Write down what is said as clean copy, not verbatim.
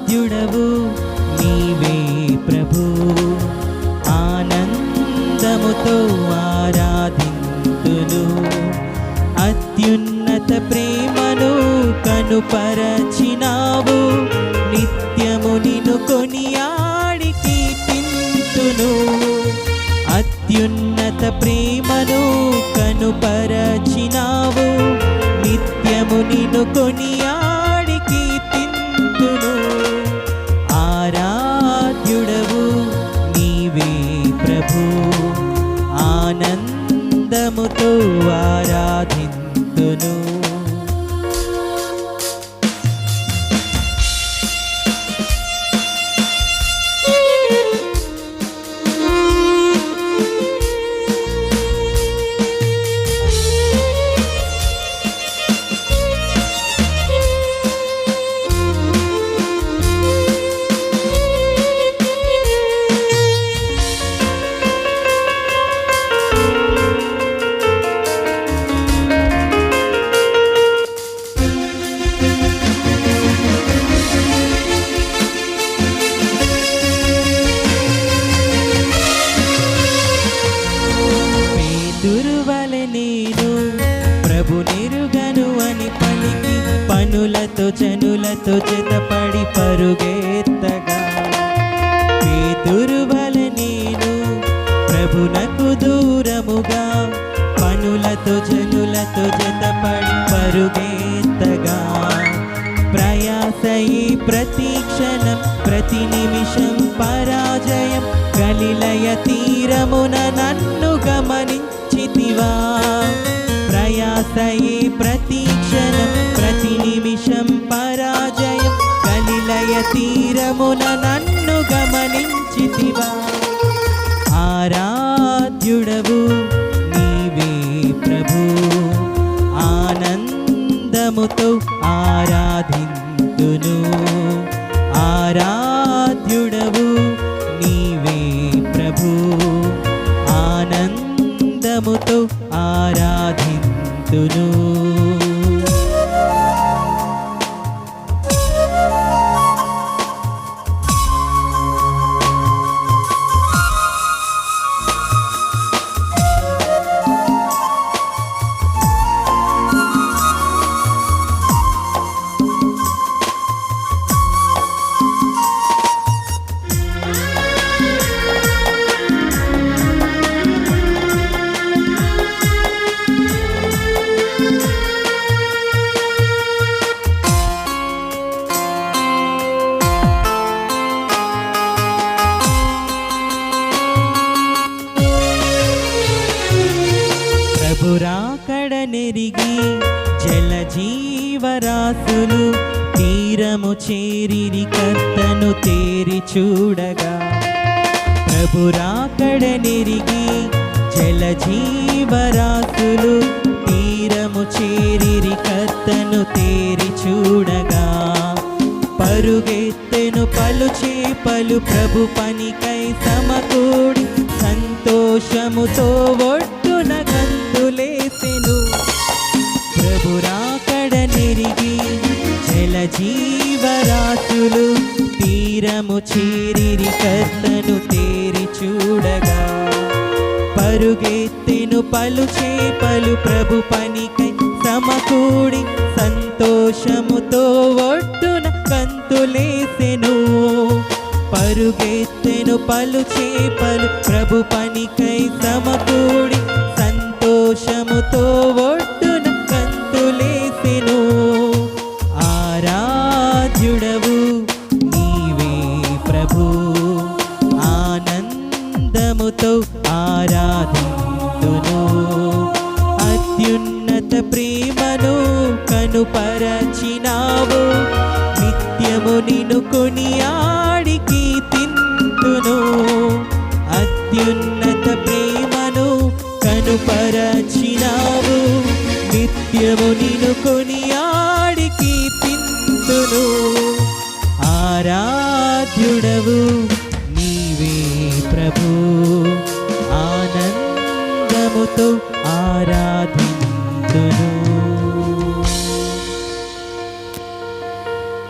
ఆరాధ్యుడవు నీవే ప్రభు, ఆనందముతో ఆరాధింతును. అత్యున్నత ప్రేమను కనుపరచినావు, నిత్యము నిన్ను కొనియాడి కీర్తింతును. అత్యున్నత ప్రేమను కనుపరచినావు, నిత్యము నిన్ను కొనియాడి కీర్తింతును. ఆరాధ్యుడవు నీవే ప్రభు, ఆనందముతో ఆరాధింతును. నేను ప్రభు నెరుగను అని పలికి పనులతో జనులతో జతపడి పరుగెత్తగా, పేతురువల నేను ప్రభునకు దూరముగా పనులతో జనులతో జతపడి పరుగెత్తగా, ప్రయాసయి ప్రతి క్షణం ప్రతి నిమిషం పరాజయం, గలిలయ తీరమున నన్ను గమనించితివా. ప్రయాసయే ప్రతి క్షణం ప్రతి నిమిషం పరాజయం, గలిలయ తీరమున నన్ను గమనించితివా. ఆరాధ్యుడవు నీవే ప్రభు, ఆనందముతో ఆరాధింతును. ఆరాధ్యుడవు నీవే ప్రభు, ఆనందముతో ఆరాధింతును. ప్రభురాకడ నెరిగి జల జీవరాశులు తీరము చేరిరి కర్తను తేరి చూడగా. ప్రభురాకడ నెరిగి జల జీవరాశులు తీరము చేరిరి కర్తను తేరి చూడగా. పరుగెత్తెను పలు చేపలు ప్రభు పనికై సమకూడి, సంతోషముతో ఒడ్డున గంతులేసెను. ప్రభురాకడ నెరిగి జల జీవరాశులు తీరము చేరిరి కర్తను తేరి చూడగా. పరుగెత్తెను పలు చేపలు ప్రభు పనికై సమకూడి, సంతోషముతో ఒడ్డున గంతులేసెను. పరుగెత్తెను పలు చేపలు ప్రభు పనికై సమకూడి, సంతోషముతో ఒడ్డున గంతులేసెను. ఆరాధ్యుడవు నీవే ప్రభు, ఆనందముతో ఆరాధింతును. అత్యున్నత ప్రేమను కనుపరచినావు, నిత్యము నిన్ను కొనియాడి కీర్తింతును. అత్యున్నత ప్రేమను కనుపరచినావు, నిత్యము నిన్ను కొనియాడి కీర్తింతును. ఆరాధ్యుడవు